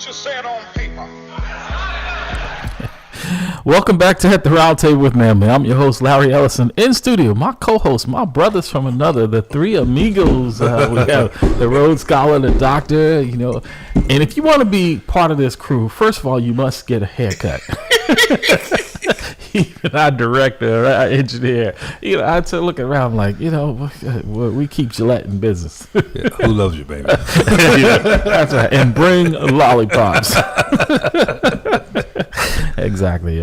you said on paper. Welcome back to At the Round Table with MAMLEO. I'm your host, Larry Ellison. In studio, my co-host, my brothers from another, the three amigos. We have the Rhodes Scholar, the doctor, you know. And if you want to be part of this crew, first of all, you must get a haircut. Even our director, our engineer, you know, I'd say looking around like, you know, we keep Gillette in business. Yeah, who loves you, baby? Yeah, that's right. And bring lollipops. Exactly.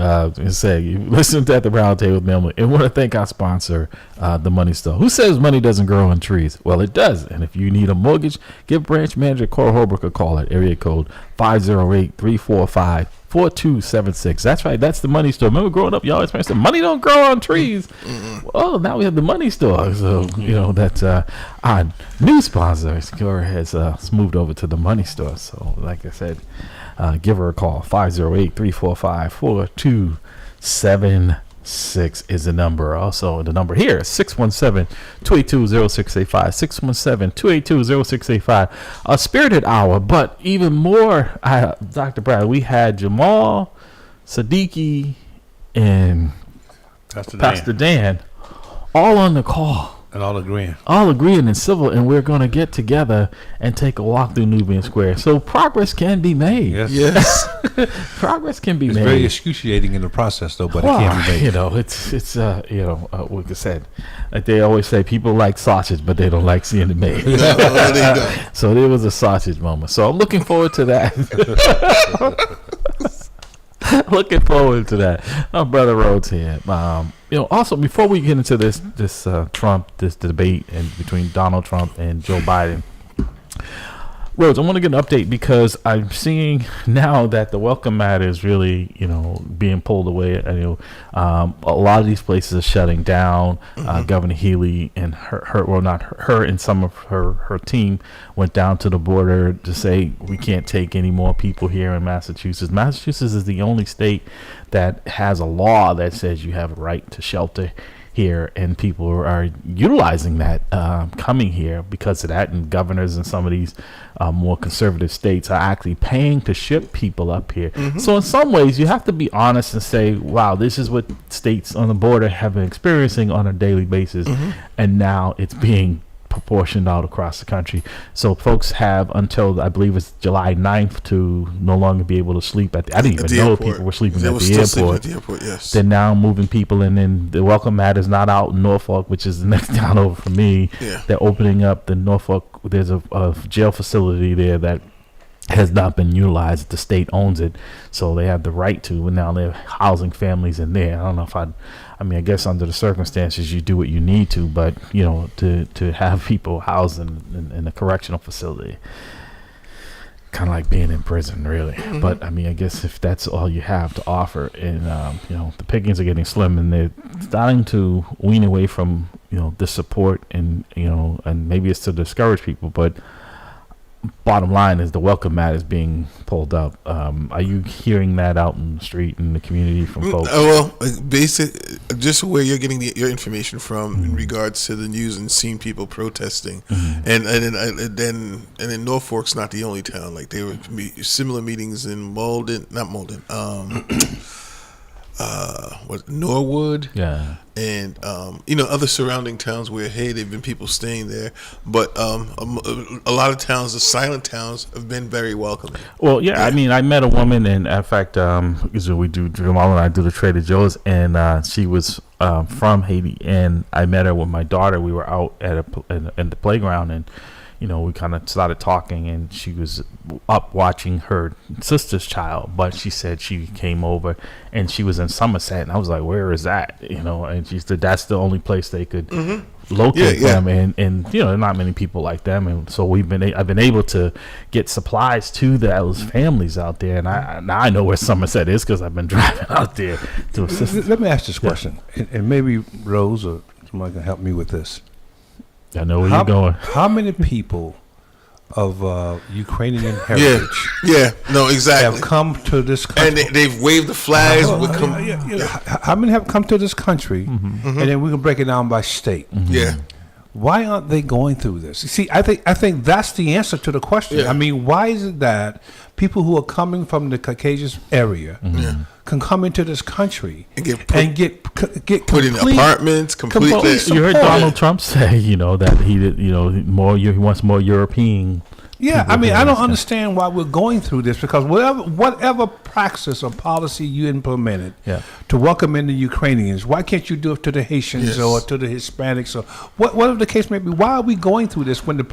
Say you listen to At the Round Table with MAMLEO, and want to thank our sponsor, the Money Store. Who says money doesn't grow on trees? Well, it does. And if you need a mortgage, give branch manager Cora Holbrook a call at area code 508-345-4276. That's right. That's the Money Store. Remember growing up, you always said money don't grow on trees. Well, now we have the Money Store. So, you know, that's our new sponsor. Cora has moved over to the Money Store. So, like I said, give her a call. 508-345-4276 is the number. Also, the number here is 617-282-0685. 617-282-0685. A spirited hour, but even more, Dr. Brad, we had Jamal, Siddiqui, and Pastor Dan all on the call. And all agreeing in civil, and we're going to get together and take a walk through Nubian Square. So progress can be made. Yes. Progress can be made. It's very excruciating in the process, though, but it can be made. You know, it's like I said, like they always say, people like sausage, but they don't like seeing it made. So there was a sausage moment. So I'm looking forward to that. Looking forward to that. Our brother Rhodes here. You know, also before we get into this debate between Donald Trump and Joe Biden, Rhodes, I want to get an update because I'm seeing now that the welcome mat is really, you know, being pulled away. You know, a lot of these places are shutting down. Governor Healy and her and some of her team went down to the border to say we can't take any more people here in Massachusetts. Massachusetts is the only state that has a law that says you have a right to shelter here, and people are utilizing that, coming here because of that, and governors in some of these more conservative states are actually paying to ship people up here. So in some ways you have to be honest and say, wow, this is what states on the border have been experiencing on a daily basis, and now it's being proportioned out across the country. So folks have until I believe it's July 9th to no longer be able to sleep I didn't even know people were sleeping at the airport. Yes. They're now moving people in, and the welcome mat is not out in Norfolk, which is the next town over for me. They're opening up the Norfolk. There's a jail facility there that has not been utilized. The state owns it, so they have the right to, and now they're housing families in there. I don't know if I mean, I guess under the circumstances you do what you need to, but you know, to have people housed in a correctional facility, kind of like being in prison, really. But I mean, I guess if that's all you have to offer, and you know, the pickings are getting slim, and they're starting to wean away from, you know, the support, and you know, and maybe it's to discourage people, but bottom line is the welcome mat is being pulled up. Are you hearing that out in the street in the community from folks? Well, just where you're getting your information from in regards to the news and seeing people protesting, and then Norfolk's not the only town. Like there were similar meetings in Norwood, and you know, other surrounding towns where they've been people staying there, but a lot of towns, the silent towns, have been very welcoming. Well, I mean, I met a woman, and in fact, because we do, Jamal and I do the Trader Joe's, and she was from Haiti, and I met her with my daughter. We were out at in the playground, and you know, we kind of started talking, and she was up watching her sister's child, but she said she came over and she was in Somerset, and I was like, where is that? You know, and she said that's the only place they could locate them, and you know, not many people like them, and so I've been able to get supplies to those families out there, and I know where Somerset is because I've been driving out there to assist. Let me ask this question, and maybe Rose or somebody can help me with this. I know where you're going. How many people of Ukrainian heritage have come to this country? And they've waved the flags. How many have come to this country? And then we can break it down by state. Why aren't they going through this? You see, I think that's the answer to the question. Yeah. I mean, why is it that people who are coming from the Caucasus area can come into this country and get put in apartments, completely? You heard Donald Trump say, that he did, he wants more European. Yeah, I mean, I don't understand why we're going through this, because whatever praxis or policy you implemented to welcome in the Ukrainians, why can't you do it to the Haitians or to the Hispanics or whatever the case may be? Why are we going through this when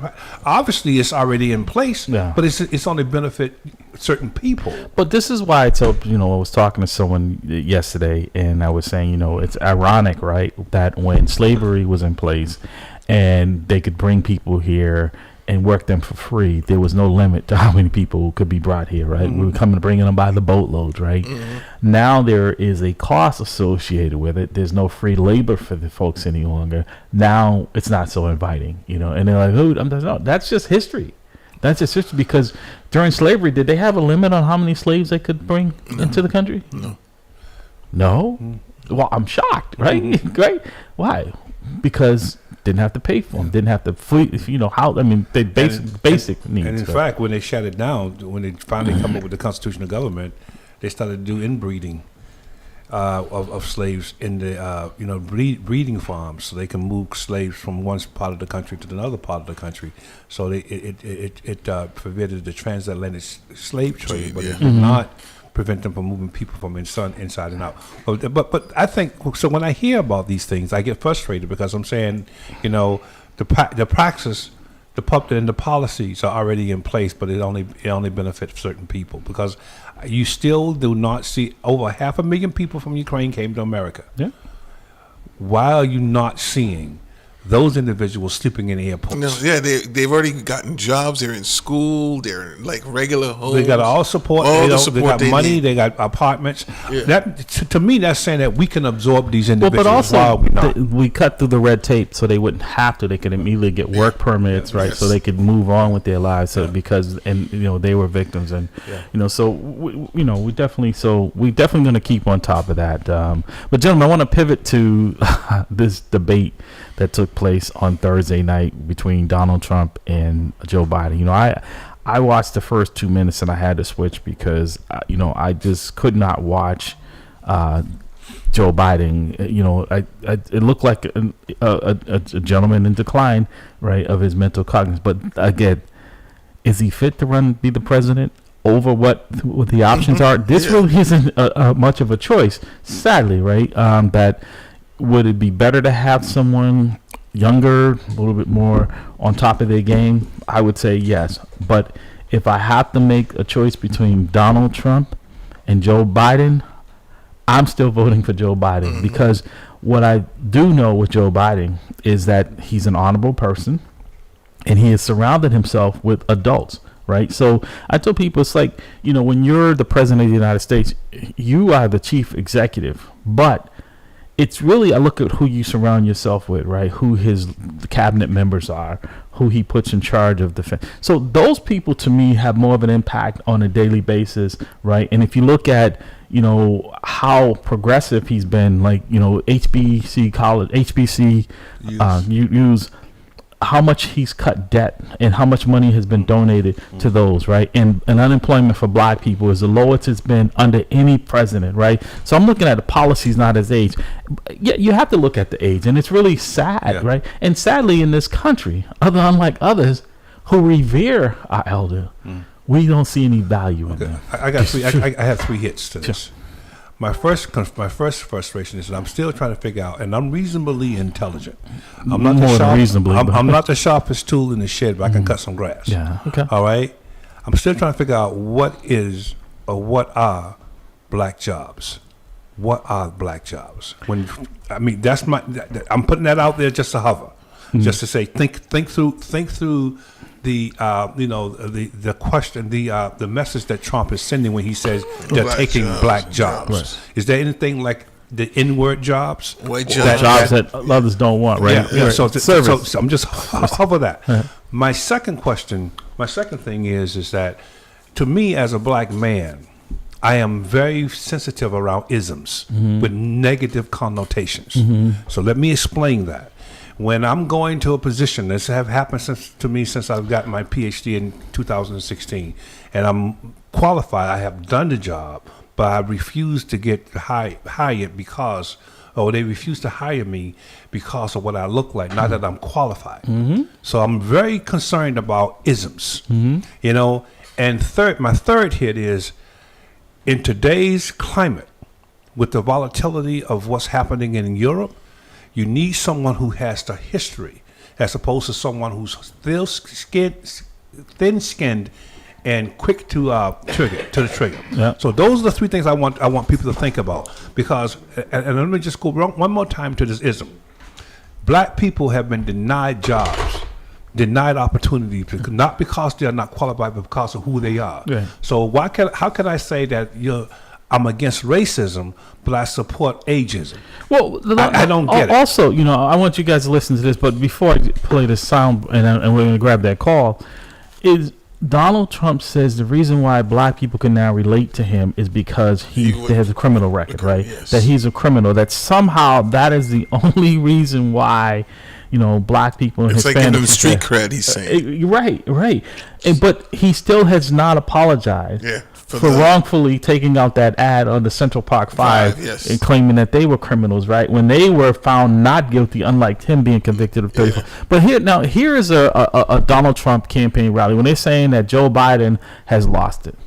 obviously it's already in place, but it's only benefit certain people? But this is why I was talking to someone yesterday, and I was saying, it's ironic, right, that when slavery was in place and they could bring people here and work them for free, there was no limit to how many people could be brought here, right? We were bringing them by the boatloads, right? Now there is a cost associated with it. There's no free labor for the folks any longer. Now it's not so inviting, and they're like, "Oh, no, that's just history." That's just history, because during slavery, did they have a limit on how many slaves they could bring into the country? No. Well, I'm shocked, right? Right? Why? Because didn't have to pay for them, didn't have to fleet, they basic needs. And in fact, when they shut it down, when they finally come up with the constitutional government, they started to do inbreeding of slaves in the breeding farms, so they can move slaves from one part of the country to another part of the country. So it prevented the transatlantic slave trade, but it did not prevent them from moving people from inside and out. But I think, so when I hear about these things, I get frustrated, because I'm saying, the praxis, the policies are already in place, but it only benefits certain people, because you still do not see over 500,000 people from Ukraine came to America. Yeah. Why are you not seeing those individuals sleeping in airports? No, they've already gotten jobs. They're in school. They're in like regular homes. They got all support. They got money. Need. They got apartments. Yeah. That to me, that's saying that we can absorb these individuals. But also, we cut through the red tape so they wouldn't have to. They could immediately get work permits, right? Yes. So they could move on with their lives. So because they were victims, and so we definitely going to keep on top of that. But gentlemen, I want to pivot to this debate that took place on Thursday night between Donald Trump and Joe Biden. I watched the first 2 minutes and I had to switch, because I just could not watch Joe Biden. It looked like a gentleman in decline, right, of his mental cognition. But again, is he fit to be the president over what the options are? This really isn't much of a choice, sadly, right? That would it be better to have someone younger, a little bit more on top of their game? I would say yes. But if I have to make a choice between Donald Trump and Joe Biden, I'm still voting for Joe Biden, because what I do know with Joe Biden is that he's an honorable person and he has surrounded himself with adults, right? So I tell people, it's like, when you're the president of the United States, you are the chief executive, but it's really, I look at who you surround yourself with, right? Who his cabinet members are, who he puts in charge of defense. So those people, to me, have more of an impact on a daily basis, right? And if you look at, how progressive he's been, like, HBC use how much he's cut debt and how much money has been donated to those, right? And unemployment for black people is the lowest it's been under any president, right? So I'm looking at the policies, not his age. Yeah, you have to look at the age, and it's really sad, right? And sadly, in this country, unlike others who revere our elder, we don't see any value in them. I have three hits to this. Sure. My first frustration is that I'm still trying to figure out, and I'm reasonably intelligent. I'm not I'm not the sharpest tool in the shed, but I can cut some grass. Yeah. Okay. All right. I'm still trying to figure out what are black jobs. What are black jobs? That's I'm putting that out there just to hover, just to say think through the the question, the message that Trump is sending when he says they're taking black jobs. Right. Is there anything like the N-word jobs? White jobs that others don't want, right? Yeah. So I'm just hover that. Uh-huh. My second thing is that, to me as a black man, I am very sensitive around isms with negative connotations. So let me explain that. When I'm going to a position, this have happened to me since I've gotten my PhD in 2016, and I'm qualified. I have done the job, but I refuse to get hired because, they refuse to hire me because of what I look like, not that I'm qualified. So I'm very concerned about isms, you know. And my third hit is, in today's climate, with the volatility of what's happening in Europe, you need someone who has the history, as opposed to someone who's thin-skinned and quick to the trigger. Yeah. So those are the three things I want people to think about. Because, and let me just go one more time to this ism. Black people have been denied jobs, denied opportunity, not because they are not qualified, but because of who they are. Yeah. So how can I say that I'm against racism, but I support ageism? Well, I don't get it. Also, you know, I want you guys to listen to this, but before I play the sound and we're going to grab that call, is Donald Trump says the reason why black people can now relate to him is because he has a criminal record, right? Yes. That he's a criminal. That somehow that is the only reason why, you know, black people and it's Hispanics. like giving him street cred, he's saying. Right. But he still has not apologized. Yeah. For wrongfully taking out that ad on the Central Park Five yes. and claiming that they were criminals, right? When they were found not guilty, unlike him being convicted of 34. Yeah. But here is a Donald Trump campaign rally when they're saying that Joe Biden has lost it.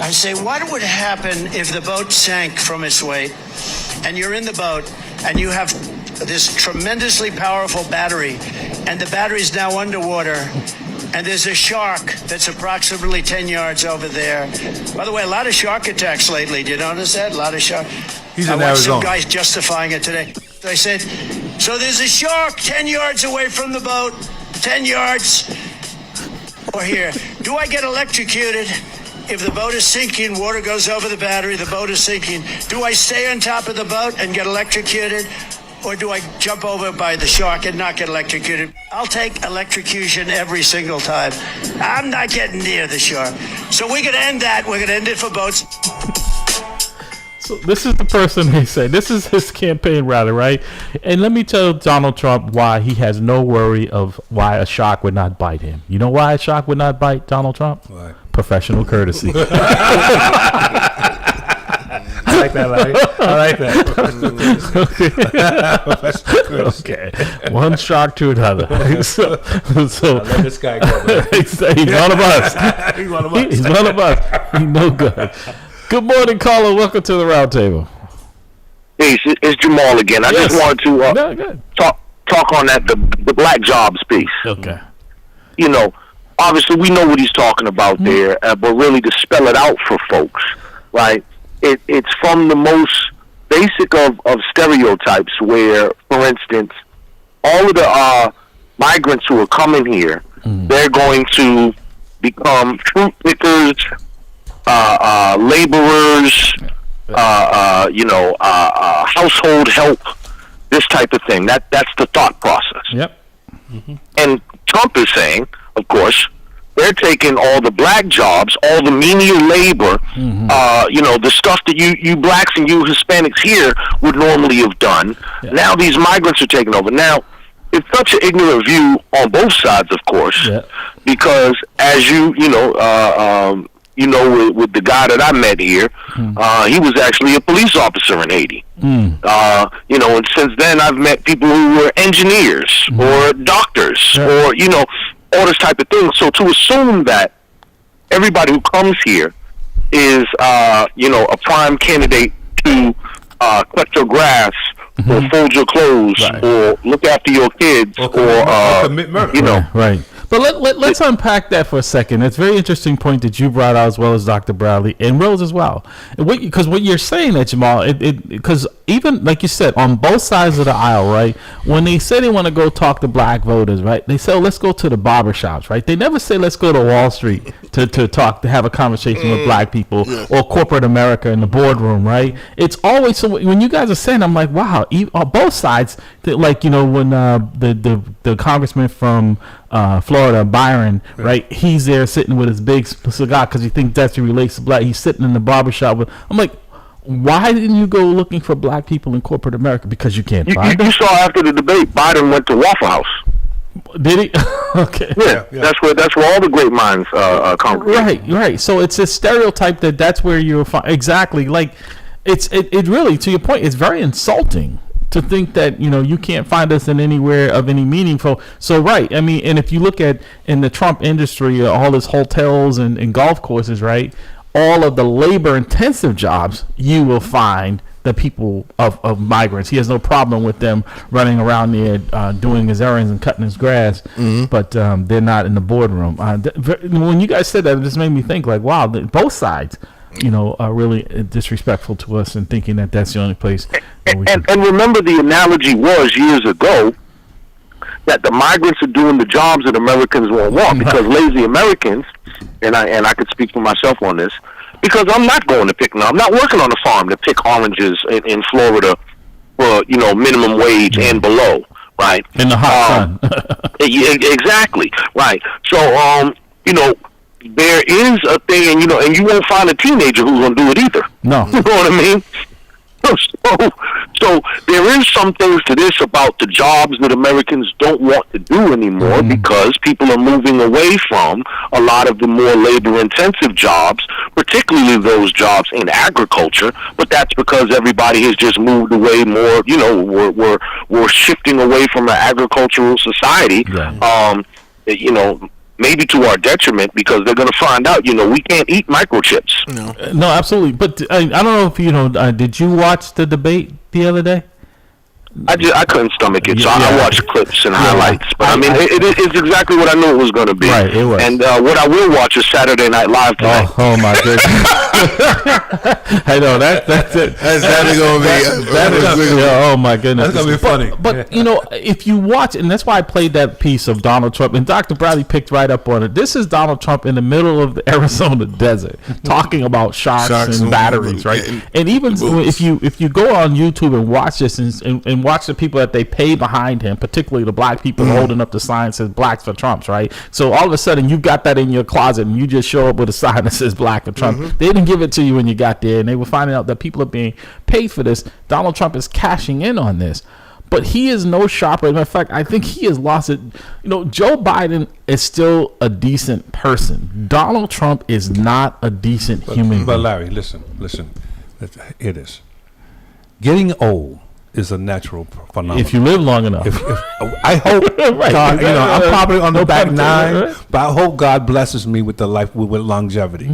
I say, what would happen if the boat sank from its weight and you're in the boat and you have this tremendously powerful battery and the battery's now underwater and there's a shark that's approximately 10 yards over there. By the way, a lot of shark attacks lately. Do you notice that? A lot of shark. He's I in watched Arizona. some guys justifying it today. I said, so there's a shark 10 yards away from the boat, 10 yards or here. Do I get electrocuted? If the boat is sinking, water goes over the battery, the boat is sinking. Do I stay on top of the boat and get electrocuted? Or do I jump over by the shark and not get electrocuted? I'll take electrocution every single time. I'm not getting near the shark. So we're going to end that. We're going to end it for boats. So this is the person they say. This is his campaign rally, right? And let me tell Donald Trump why he has no worry of why a shark would not bite him. You know why a shark would not bite Donald Trump? Why? Professional courtesy. I like that, Larry. I like that. Okay. One shark to another. so I let this guy go. he's one of us. He's one of us. He's one of us. He's no good. Good morning, caller. Welcome to the round table. Hey, it's Jamal again. I just wanted to talk on that the black jobs piece. Okay. You know, obviously we know what he's talking about there, but really to spell it out for folks, right? It's from the most basic of stereotypes where, for instance, all of the migrants who are coming here, they're going to become fruit pickers, laborers, household help, this type of thing. That's the thought process. Yep. And Trump is saying, of course, they're taking all the black jobs, all the menial labor, the stuff that you blacks and you Hispanics here would normally have done. Yeah. Now these migrants are taking over. Now, it's such an ignorant view on both sides, of course, because as with the guy that I met here, he was actually a police officer in Haiti. And since then I've met people who were engineers or doctors or, all this type of thing. So to assume that everybody who comes here is, a prime candidate to cut your grass or fold your clothes or look after your kids or commit murder. Right. But let's unpack that for a second. It's a very interesting point that you brought out, as well as Dr. Bradley and Rose as well. Because what you're saying, that Jamal, because even like you said, on both sides of the aisle, right? When they say they want to go talk to black voters, right? They say, oh, let's go to the barbershops, right? They never say let's go to Wall Street to have a conversation with black people or corporate America in the boardroom, right? It's always so. When you guys are saying, I'm like, wow, on both sides, like when the congressman from Florida, Byron, right? He's there sitting with his big cigar because he thinks that's who relates to black. He's sitting in the barbershop with. I'm like, why didn't you go looking for black people in corporate America? Because you can't find them. You saw after the debate, Biden went to Waffle House. Did he? Okay. Yeah. That's where all the great minds congregate. Right. So it's a stereotype that's where you'll find exactly like it really, to your point, it's very insulting to think that you can't find us in anywhere of any meaningful. So right, I mean, and if you look at in the Trump industry, all his hotels and golf courses, right, all of the labor intensive jobs, you will find the people of migrants. He has no problem with them running around there doing his errands and cutting his grass, but they're not in the boardroom. When you guys said that, it just made me think like, wow, both sides are really disrespectful to us and thinking that that's the only place. And remember, the analogy was years ago that the migrants are doing the jobs that Americans won't want, because lazy Americans, and I could speak for myself on this, because I'm not going to pick. I'm not working on a farm to pick oranges in Florida for minimum wage and below, right? In the hot sun. Exactly, right. So there is a thing, and you won't find a teenager who's going to do it either. No. You know what I mean? So there is some things to this about the jobs that Americans don't want to do anymore, because people are moving away from a lot of the more labor-intensive jobs, particularly those jobs in agriculture. But that's because everybody has just moved away more. We're shifting away from an agricultural society. Maybe to our detriment, because they're going to find out, we can't eat microchips. No, absolutely. But I don't know if did you watch the debate the other day? I couldn't stomach it, so I watched clips and highlights. But it's exactly what I knew it was going to be. Right, it was. And what I will watch is Saturday Night Live tonight. Oh my goodness! I know that's it. That's definitely going to be. Oh my goodness! That's going to be funny. But if you watch, and that's why I played that piece of Donald Trump, and Dr. Bradley picked right up on it. This is Donald Trump in the middle of the Arizona desert talking about sharks and batteries, right? And even if you go on YouTube and watch this and watch the people that they pay behind him, particularly the black people holding up the sign that says "Blacks for Trumps," right? So all of a sudden you've got that in your closet, and you just show up with a sign that says "Black for Trump." They didn't give it to you when you got there, and they were finding out that people are being paid for this. Donald Trump is cashing in on this. But he is no sharper. In fact, I think he has lost it. Joe Biden is still a decent person. Donald Trump is not a decent human being. But Larry, listen. It is. Getting old is a natural phenomenon. If you live long enough. I hope right. God, I'm probably on the back nine, right? but I hope God blesses me with the life with longevity.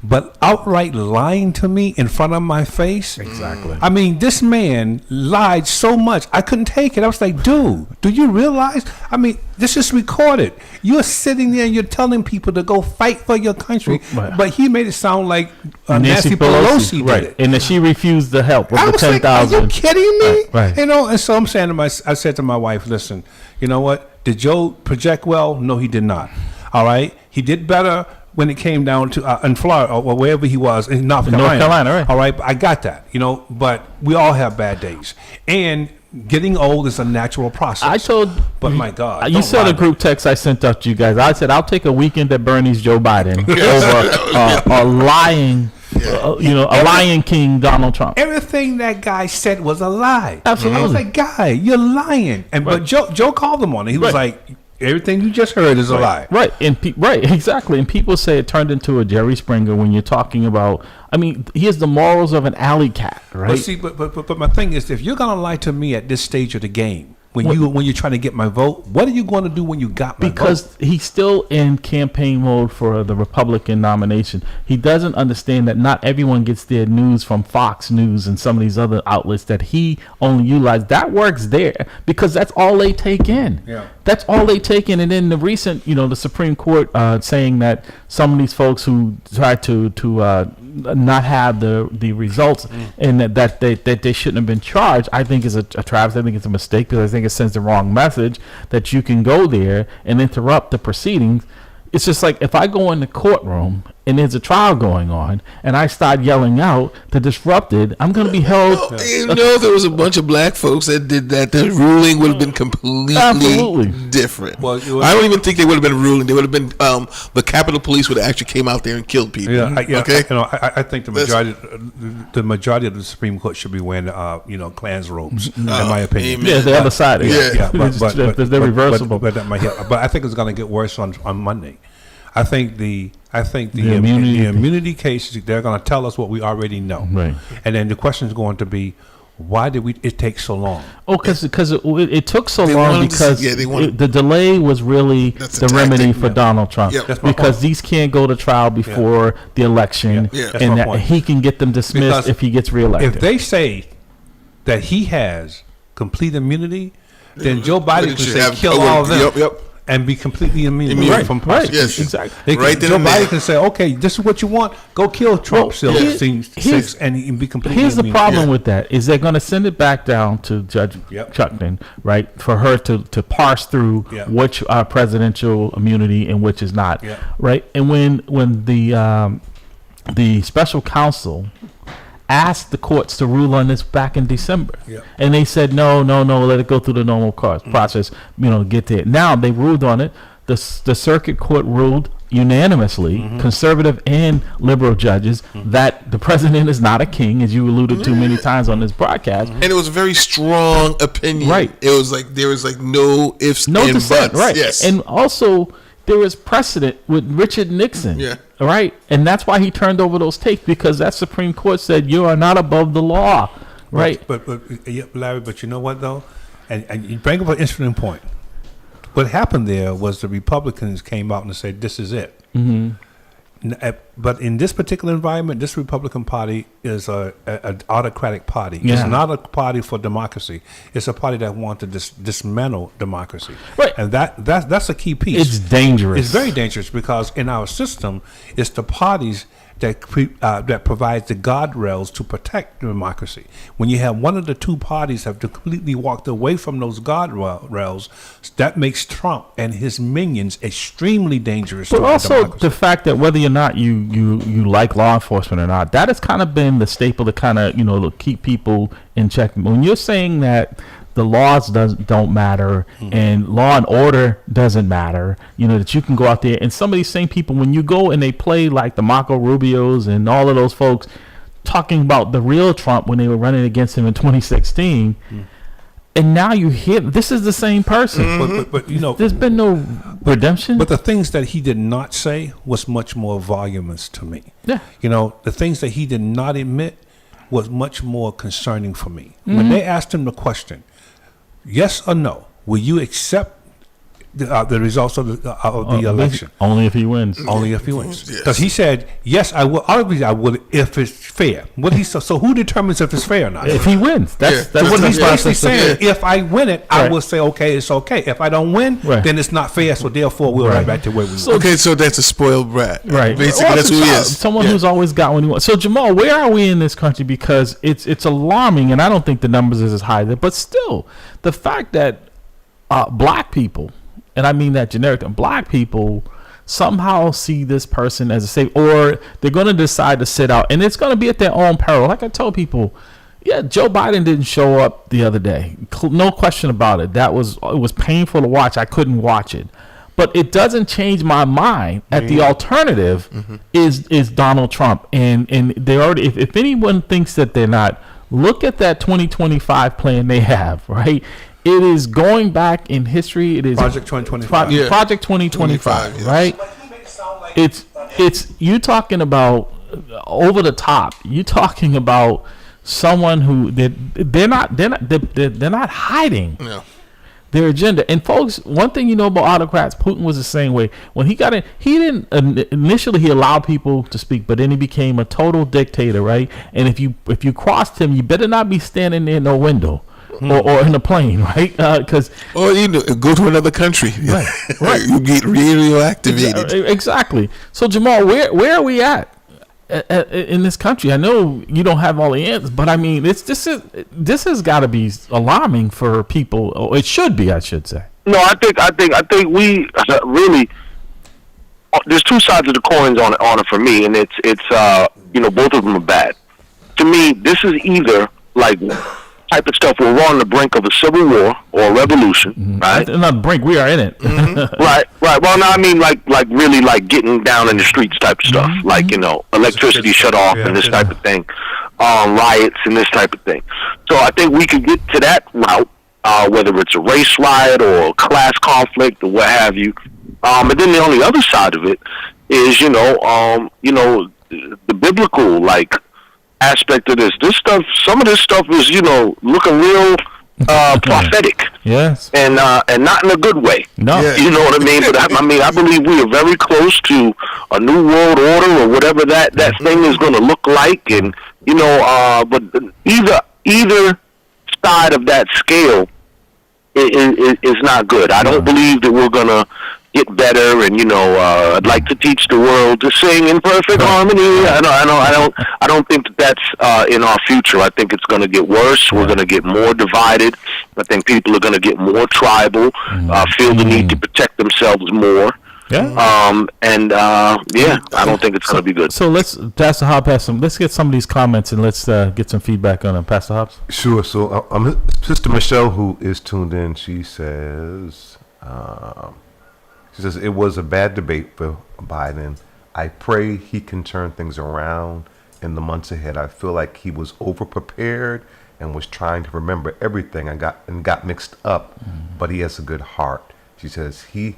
But outright lying to me in front of my face. Exactly. I mean, this man lied so much. I couldn't take it. I was like, dude, do you realize? I mean, this is recorded. You're sitting there and you're telling people to go fight for your country. Right. But he made it sound like Nancy Pelosi did it. And that she refused the help with the 10,000. Like, are you kidding me? Right. And so I'm saying I said to my wife, listen, you know what? Did Joe project well? No, he did not. All right? He did better when it came down to in Florida or wherever he was in North Carolina, right? All right, I got that, but we all have bad days, and getting old is a natural process. But my God, you saw the group text I sent out to you guys. I said I'll take a weekend at Bernie's Joe Biden over a lying. A Lion King Donald Trump. Everything that guy said was a lie. Absolutely. I was like, guy, you're lying. But Joe called him on it. He was like, everything you just heard is a lie. Right. And exactly. And people say it turned into a Jerry Springer when you're talking about. I mean, he has the morals of an alley cat, right? But see, but my thing is, if you're gonna lie to me at this stage of the game, when you're trying to get my vote? What are you going to do when you got my vote? Because he's still in campaign mode for the Republican nomination. He doesn't understand that not everyone gets their news from Fox News and some of these other outlets that he only utilizes. That works there because that's all they take in. Yeah. That's all they take in. And then the recent, the Supreme Court saying that some of these folks who tried to not have the results and that they shouldn't have been charged, I think is a travesty. I think it's a mistake because I think it sends the wrong message that you can go there and interrupt the proceedings. It's just like if I go in the courtroom and there's a trial going on and I start yelling out to disrupt it, I'm going to be held. If there was a bunch of black folks that did that, the ruling would have been completely different. Well, I don't even think they would have been ruling. They would have been the Capitol Police would have actually came out there and killed people. Okay. I think the majority of the Supreme Court should be wearing Klan's robes. In my opinion. Yeah, the other side. But they're reversible. But I think it's going to get worse on Monday. I think the immunity cases, they're going to tell us what we already know, right? And then the question is going to be, why did it take so long? Oh, because it took so long because the delay was really the remedy for Donald Trump. Because these can't go to trial before the election, and that he can get them dismissed if he gets reelected. If they say that he has complete immunity, then Joe Biden can say kill all of them. And be completely immune from prosecution. Yes, exactly. Joe Biden can say, "Okay, this is what you want. Go kill Trump." And be completely. Here's immune. the problem with that: is they're going to send it back down to Judge Chuckton, right, for her to parse through which are presidential immunity and which is not, right? And when the special counsel asked the courts to rule on this back in December, and they said no, let it go through the normal process, get there. Now they ruled on it. The circuit court ruled unanimously, conservative and liberal judges, that the president is not a king, as you alluded to many times on this broadcast. And it was a very strong opinion. Right. It was like there was like no ifs, no and dissent, buts. right? Yes. And also there was precedent with Richard Nixon. Right, and that's why he turned over those tapes, because that Supreme Court said you are not above the law, right? But Larry, but you know what though, and you bring up an interesting point. What happened there was the Republicans came out and said this is it. But in this particular environment, this Republican Party is an autocratic party. It's not a party for democracy. It's a party that wants to dismantle democracy. Right. And that's a key piece. It's dangerous. It's very dangerous because in our system, it's the parties that provides the guardrails to protect democracy. When you have one of the two parties have completely walked away from those guardrails, that makes Trump and his minions extremely dangerous. But to our also democracy. the fact that whether or not you like law enforcement or not, that has kind of been the staple to kind of to keep people in check. When you're saying that the laws don't matter and law and order doesn't matter, that you can go out there and some of these same people, when you go and they play like the Marco Rubios and all of those folks talking about the real Trump when they were running against him in 2016, and now you hear this is the same person. But there's been no redemption. But the things that he did not say was much more voluminous to me. Yeah. The things that he did not admit was much more concerning for me. When they asked him the question, yes or no, will you accept the results of the election? Only if he wins. Only if he wins. Because he said, yes, I will. Obviously, I will if it's fair. What he so who determines if it's fair or not? If he wins, that's what he's basically saying. Yeah. If I win it, I will say, okay, it's okay. If I don't win, then it's not fair. So therefore, we'll right back to where we were. Okay, so that's a spoiled brat. Right. Basically, that's who he is. Someone who's always got what he wants. So Jamal, where are we in this country? Because it's alarming, and I don't think the numbers is as high there. But still, the fact that black people, and I mean that generic, black people somehow see this person as a safe, or they're going to decide to sit out, and it's going to be at their own peril. Like I told people, Joe Biden didn't show up the other day. No question about it. It was painful to watch. I couldn't watch it. But it doesn't change my mind that the alternative is Donald Trump. And they already, if anyone thinks that they're not, look at that 2025 plan they have, right? It is going back in history. It is Project 2025. Project 2025, right? It's you talking about over the top. You talking about someone who they're not hiding. No. their agenda. And folks, one thing you know about autocrats, Putin was the same way. When he got in, he didn't initially he allowed people to speak, but then he became a total dictator, right? And if you crossed him, you better not be standing near no window. Or in a plane, right? Because or go to another country, right. You get reactivated. Exactly. So Jamal, where are we at in this country? I know you don't have all the answers, but I mean, this has got to be alarming for people. Or it should be, I should say. No, I think we really. There's two sides of the coins on it for me, and it's both of them are bad. To me, this is either like type of stuff where we're on the brink of a civil war or a revolution, right? Not the brink, we are in it. Right. Well, no, I mean like really like getting down in the streets type of stuff, like electricity shut off and this type of thing, riots and this type of thing. So I think we could get to that route, whether it's a race riot or a class conflict or what have you. And then the only other side of it is the biblical aspect of this stuff. Some of this stuff is looking real prophetic. Yes, and not in a good way. No, you know what I mean. But I believe we are very close to a new world order or whatever that thing is going to look like. And but either side of that scale is not good. I don't believe that we're going to get better, and I'd like to teach the world to sing in perfect harmony. I don't think that's in our future. I think it's going to get worse. We're going to get more divided. I think people are going to get more tribal, feel the need to protect themselves more. Yeah. I don't think it's going to be good. So let's, Pastor Hobbs, let's get some of these comments and let's get some feedback on them. Pastor Hobbs. Sure. So Sister Michelle, who is tuned in, she says. She says, it was a bad debate for Biden. I pray he can turn things around in the months ahead. I feel like he was over-prepared and was trying to remember everything and got mixed up, but he has a good heart. She says, he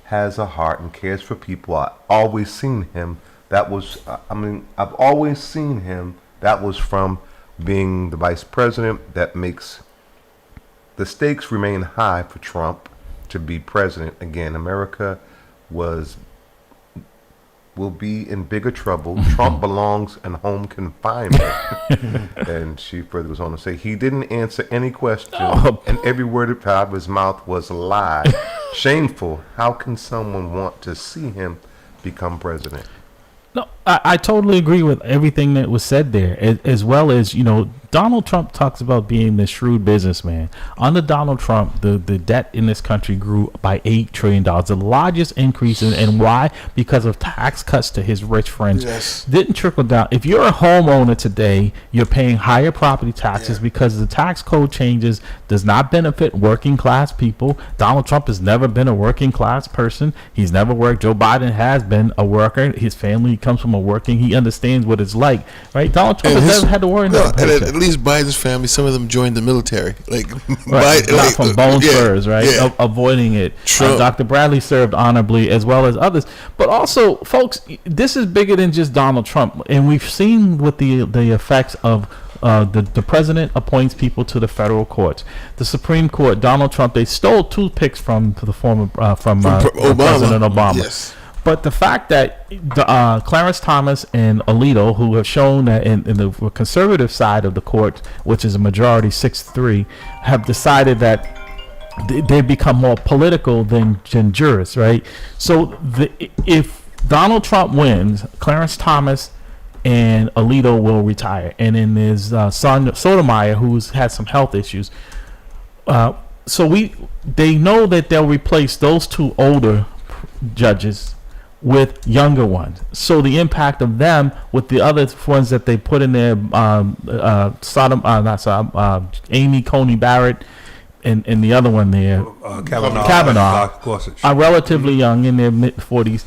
has a heart and cares for people. I've always seen him. I've always seen him. That was from being the vice president. That makes the stakes remain high for Trump to be president again. America will be in bigger trouble. Trump belongs in home confinement. And she further goes on to say, he didn't answer any question, and every word out of his mouth was a lie. Shameful. How can someone want to see him become president? No, I totally agree with everything that was said there, as well as, Donald Trump talks about being the shrewd businessman. Under Donald Trump, the debt in this country grew by $8 trillion, the largest increase. And why? Because of tax cuts to his rich friends. Yes. Didn't trickle down. If you're a homeowner today, you're paying higher property taxes because the tax code changes does not benefit working class people. Donald Trump has never been a working class person. He's never worked. Joe Biden has been a worker. His family comes from a working. He understands what it's like, right? Donald Trump has never had to worry about that. At least Biden's family, some of them joined the military, right. From bone spurs, right? Avoiding it. Dr. Bradley served honorably, as well as others. But also, folks, this is bigger than just Donald Trump, and we've seen what the effects of. The president appoints people to the federal courts. The Supreme Court, Donald Trump, they stole toothpicks from President Obama. Yes. But the fact that Clarence Thomas and Alito, who have shown that in the conservative side of the court, which is a majority 6-3, have decided that they become more political than jurists, right? So if Donald Trump wins, Clarence Thomas and Alito will retire, and then there's son Sotomayor, who's had some health issues. So they know that they'll replace those two older judges with younger ones. So the impact of them with the other ones that they put in there, Amy Coney Barrett and the other one there, Kavanaugh, are relatively young, in their mid-40s.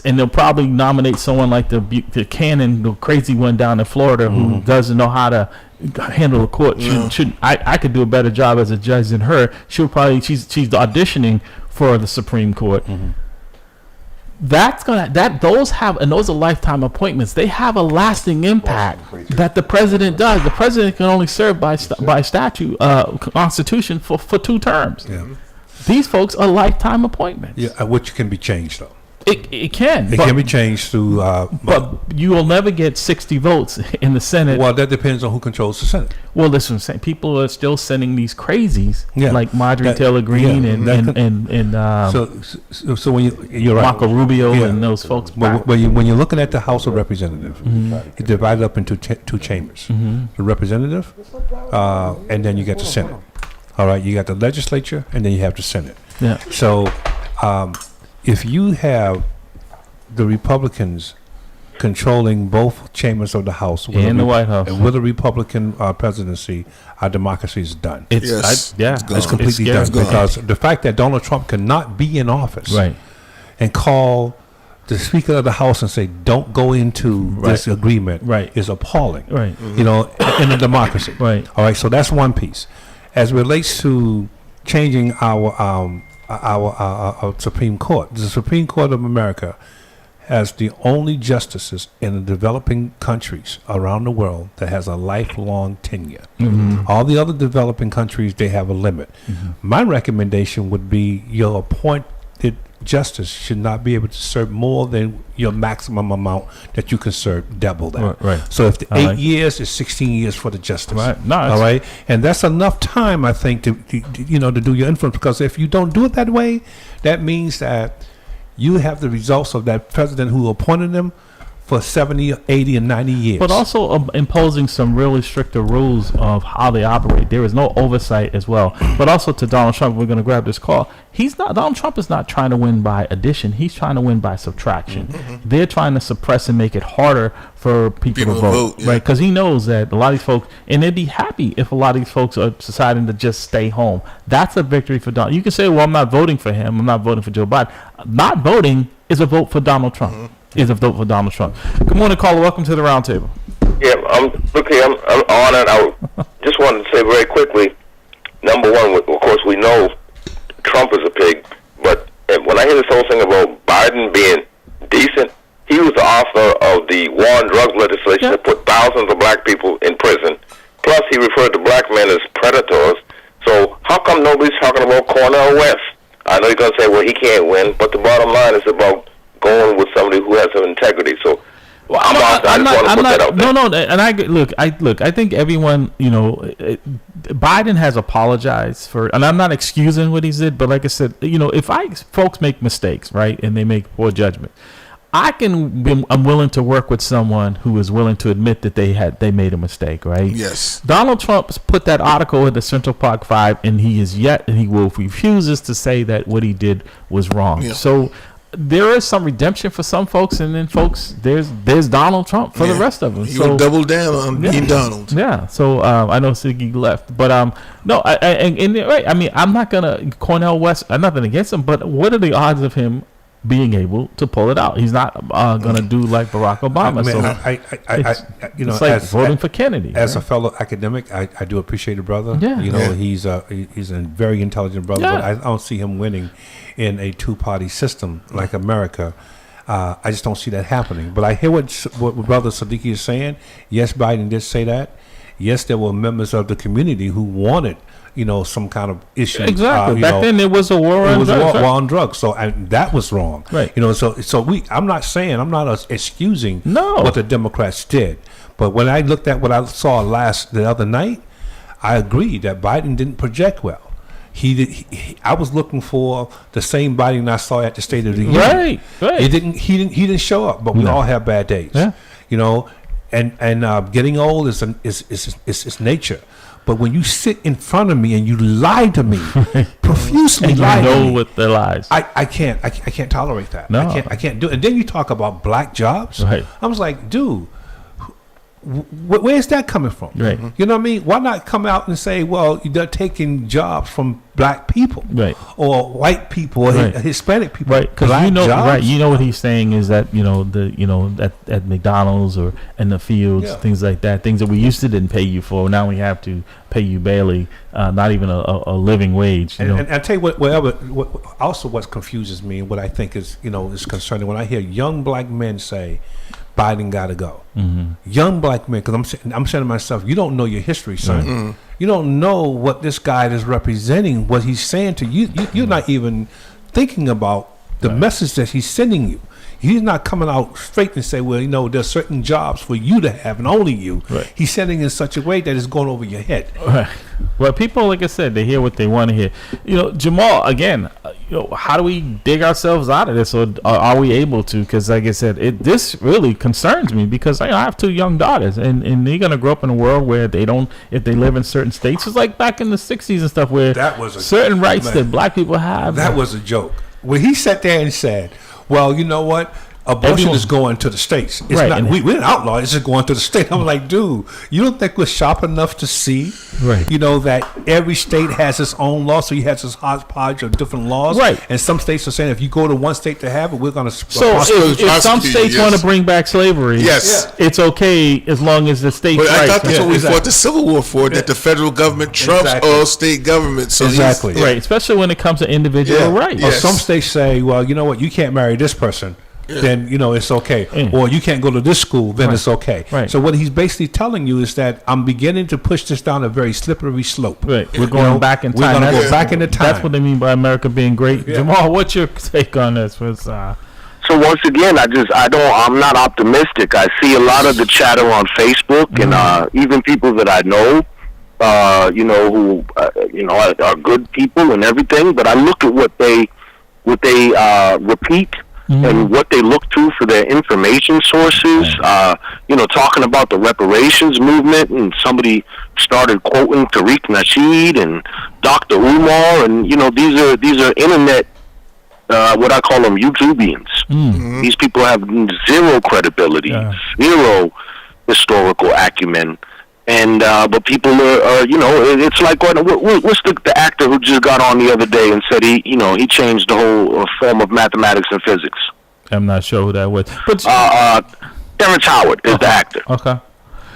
And they'll probably nominate someone like the Cannon, the crazy one down in Florida, who doesn't know how to handle a court. I could do a better job as a judge than her. She's auditioning for the Supreme Court. Those are lifetime appointments. They have a lasting impact that the president does. The president can only serve by statute, Constitution for 2 terms. These folks are lifetime appointments. Yeah, which can be changed though. It can. It can be changed through. But you will never get 60 votes in the Senate. Well, that depends on who controls the Senate. Well, listen, I'm saying people are still sending these crazies Yeah. like Marjorie That- Taylor Greene yeah, and that and when you're right, Marco Rubio Yeah. and those folks. when you're looking at the House of Representatives, it's divided up into two chambers: the representative, and then you got the Senate. All right, you got the legislature, and then you have the Senate. Yeah. So, if you have the Republicans controlling both chambers of the House And the White House. and with a Republican presidency, our democracy is done. It's Yes. yeah, It's It's completely scary. done because the fact that Donald Trump cannot be in office Right. and call the Speaker of the House and say, "Don't go into this Right. agreement," Right. is appalling. Right. You know, in a democracy. Right. All right. So that's one piece. As it relates to changing our Supreme Court, the Supreme Court of America has the only justices in the developing countries around the world that has a lifelong tenure. All the other developing countries, they have a limit. My recommendation would be your appointed justice should not be able to serve more than your maximum amount that you can serve, double that. Right. So if the I 8 like- years is 16 years for the justice. Right. No, All it's- right. And that's enough time, I think, to do your influence. Because if you don't do it that way, that means that you have the results of that president who appointed them for 70, 80, and 90 years. But also imposing some really stricter rules of how they operate. There is no oversight as well. But also to Donald Trump, we're going to grab this call. Donald Trump is not trying to win by addition. He's trying to win by subtraction. They're trying to suppress and make it harder for people to vote. yeah. Right? Because he knows that a lot of these folks, and they'd be happy if a lot of these folks are deciding to just stay home. That's a victory for Donald. You can say, well, I'm not voting for him. I'm not voting for Joe Biden. Not voting is a vote for Donald Trump. Is a vote for Donald Trump. Good morning, caller. Welcome to the roundtable. Yeah, I'm honored. I just wanted to say very quickly, number one, of course, we know Trump is a pig, but when I hear this whole thing about Biden being decent, he was the author of the war on drugs legislation that put thousands of black people in prison. Plus, he referred to black men as predators. So how come nobody's talking about Cornel West? I know you're going to say, well, he can't win, but the bottom line is about going with somebody who has some integrity. So, I just want to put that out there. No, and I think everyone, Biden has apologized for, and I'm not excusing what he did, but like I said, if folks make mistakes, right, and they make poor judgment, I'm willing to work with someone who is willing to admit that they made a mistake, right? Yes. Donald Trump put that article in the Central Park 5, and he refuses to say that what he did was wrong. Yeah. So there is some redemption for some folks, and then folks, there's Donald Trump for the rest of them. He will double down on being Donald. Yeah. So I know Siggy left, but no, right. I mean, I'm not gonna Cornel West. Nothing against him, but what are the odds of him being able to pull it out? He's not gonna do like Barack Obama. It's like voting for Kennedy. As a fellow academic, I do appreciate the brother. Yeah. He's a very intelligent brother, Yeah. but I don't see him winning in a two-party system like America. I just don't see that happening. But I hear what Brother Siddiqui is saying. Yes, Biden did say that. Yes, there were members of the community who wanted, some kind of issue. Exactly. Back then, there was a war on drugs. It was a right? war on drugs. So that was wrong. Right. I'm not excusing No. what the Democrats did. But when I looked at what I saw the other night, I agree that Biden didn't project well. I was looking for the same Biden I saw at the State of the Union. Right. He didn't show up. But we all have bad days. Yeah. And getting old is nature. But when you sit in front of me and you lie to me, profusely And you lie to know me, what the lies. I can't tolerate that. No. I can't do it. And then you talk about black jobs. Right. I was like, dude, where's that coming from? Right. You know what I mean? Why not come out and say, well, they're taking jobs from black people, Right. or white people, or Right. Hispanic people, Right, because Black jobs? what he's saying is that at McDonald's or in the fields, Yeah. things like that, things that we used to didn't pay you for, now we have to pay you barely, not even a living wage. And I tell you what confuses me, and what I think is is concerning when I hear young black men say Biden got to go. Young black men, because I'm saying to myself, you don't know your history, son. You don't know what this guy is representing, what he's saying to you. You're not even thinking about the message that he's sending you. He's not coming out straight and say, well, there's certain jobs for you to have and only you. Right. He's sending in such a way that it's going over your head. Right. Well, people, like I said, they hear what they want to hear. Jamal, again, how do we dig ourselves out of this, or are we able to? Because, like I said, this really concerns me because I have 2 young daughters, and they're going to grow up in a world where they don't, if they live in certain states, it's like back in the 60s and stuff where That was certain rights that black people have. That was a joke. When he sat there and said, well, you know what? Abortion is going to the states. It's Right, not. We didn't outlaw it. It's just going to the state. I'm like, dude, you don't think we're sharp enough to see, Right. That every state has its own law, so you have this hodgepodge of different laws, Right. And some states are saying if you go to one state to have it, we're going to. So if some states want to bring back slavery, Yes. it's okay as long as the state's But I right. thought that's what we exactly. fought the Civil War for, that the federal government trumps Exactly. all state governments. So Exactly. these- Right, especially when it comes to individual Yeah. rights. Or Yes. some states say, well, you know what, you can't marry this person. Then it's okay, Mm. or you can't go to this school. Then it's okay. Right. So what he's basically telling you is that I'm beginning to push this down a very slippery slope. Right, we're going back in time. We're going to That's- go back into time. That's what they mean by America being great. Jamal, what's your take on this? So once again, I'm not optimistic. I see a lot of the chatter on Facebook, and even people that I know, who are good people and everything. But I look at what they repeat and what they look to for their information sources. Talking about the reparations movement, and somebody started quoting Tariq Nasheed and Dr. Umar, and these are internet. What I call them YouTubians. These people have zero credibility, zero historical acumen, and but people are it's like what's the actor who just got on the other day and said he changed the whole form of mathematics and physics. I'm not sure who that was, but Terrence Howard is the actor. Okay.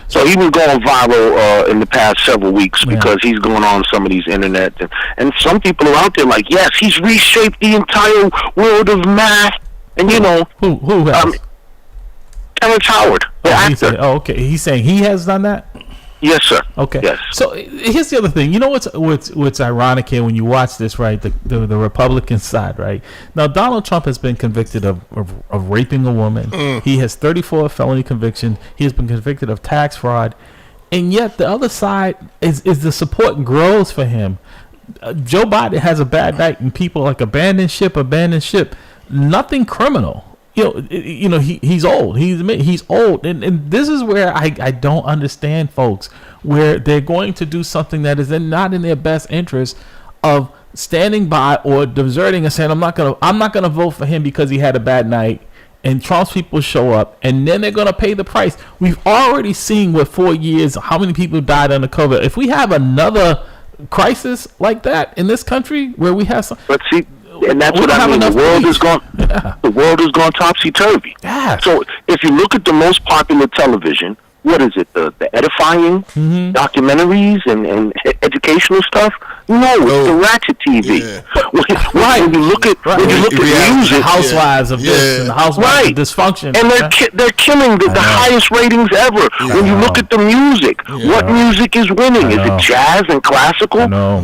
So he was going viral in the past several weeks because he's going on some of these internet, and some people are out there like, yes, he's reshaped the entire world of math, and who has? Terrence Howard, the actor. Okay. He's saying he has done that. Yes, sir. Okay. Yes. So here's the other thing. You know what's ironic here when you watch this, right? The Republican side, right? Now Donald Trump has been convicted of raping a woman. He has 34 felony convictions. He has been convicted of tax fraud, and yet the other side is the support grows for him. Joe Biden has a bad night, and people like abandon ship. Nothing criminal. He's old. He's old, and this is where I don't understand folks, where they're going to do something that is not in their best interest of standing by or deserting and saying I'm not gonna vote for him because he had a bad night, and Trump's people show up and then they're gonna pay the price. We've already seen with 4 years how many people died under COVID. If we have another crisis like that in this country where we have some. Let's see. And that's what I mean. The world is gone. The world is gone topsy turvy. Yeah. So if you look at the most popular television, what is it? The edifying documentaries and educational stuff? No, it's the ratchet TV. Yeah. When you look at music, Housewives of this and the Housewives of dysfunction, and they're killing the highest ratings ever. When you look at the music, what music is winning? Is it jazz and classical? No,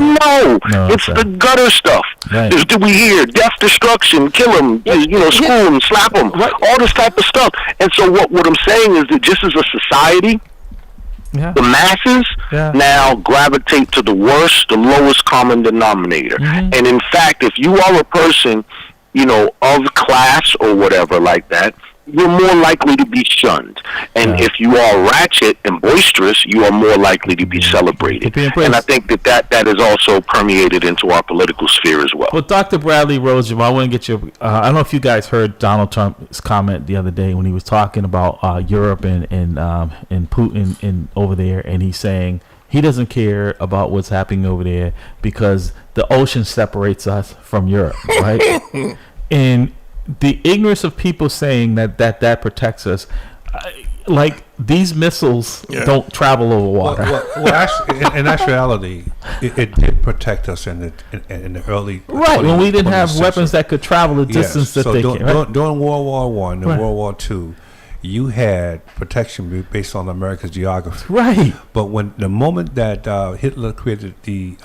it's sir. the gutter stuff. Right. Did we hear death, destruction, kill them, screw them, slap them, all this type of stuff? And so what I'm saying is that just as a society, the masses now gravitate to the worst, the lowest common denominator. And in fact, if you are a person, of class or whatever like that, you're more likely to be shunned. And if you are ratchet and boisterous, you are more likely to be celebrated. And I think that is also permeated into our political sphere as well. Well, Dr. Bradley Rose, I want to get your. I don't know if you guys heard Donald Trump's comment the other day when he was talking about Europe and Putin and over there, and he's saying he doesn't care about what's happening over there because the ocean separates us from Europe, right? And the ignorance of people saying that protects us, like these missiles don't travel over water. Well, actually, in actuality, it did protect us in the early when we didn't have weapons that could travel the distance that they can. During World War I and World War II, you had protection based on America's geography. Right. But when the moment that Hitler created the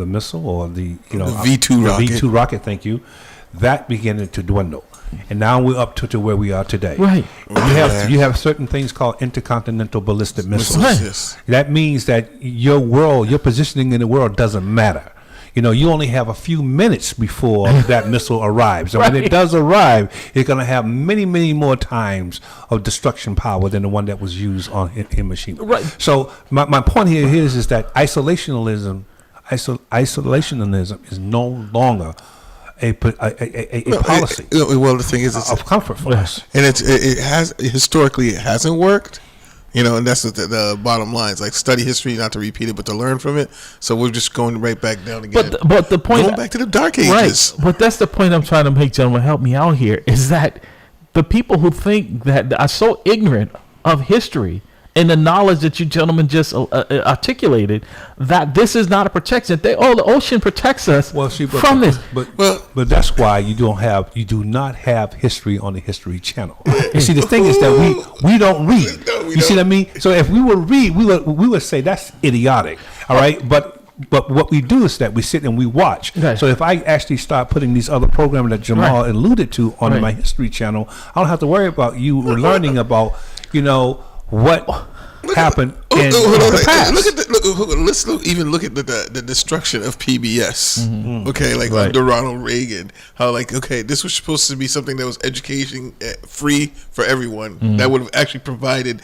missile or the V2 rocket. V2 rocket, thank you, that began to dwindle, and now we're up to where we are today. Right. You have certain things called intercontinental ballistic missiles. Right. Yes. That means that your positioning in the world doesn't matter. You only have a few minutes before that missile arrives. And when Right. it does arrive, it's going to have many, many more times of destruction power than the one that was used on Hiroshima. Right. So my point here is that isolationism is no longer a policy Well, the thing is, of comfort for us. and it has historically it hasn't worked. And that's the bottom line. It's like study history, not to repeat it, but to learn from it. So we're just going right back down again. But the point, going back to the dark ages. right? But that's the point I'm trying to make, gentlemen. Help me out here. Is that the people who think that are so ignorant of history and the knowledge that you gentlemen just articulated, that this is not a protection. The ocean protects us from this. But that's why you do not have history on the History Channel. You see, the thing is that we don't read. No, we you see don't. what I mean? So if we would read, we would say that's idiotic. All right, but what we do is that we sit and we watch. Right. So if I actually start putting these other programs that Jamal Right. alluded to on Right. my History Channel, I don't have to worry about you learning about what happened in the past. Let's look at the destruction of PBS. Okay, like Right. under Ronald Reagan, how this was supposed to be something that was education free for everyone. That would have actually provided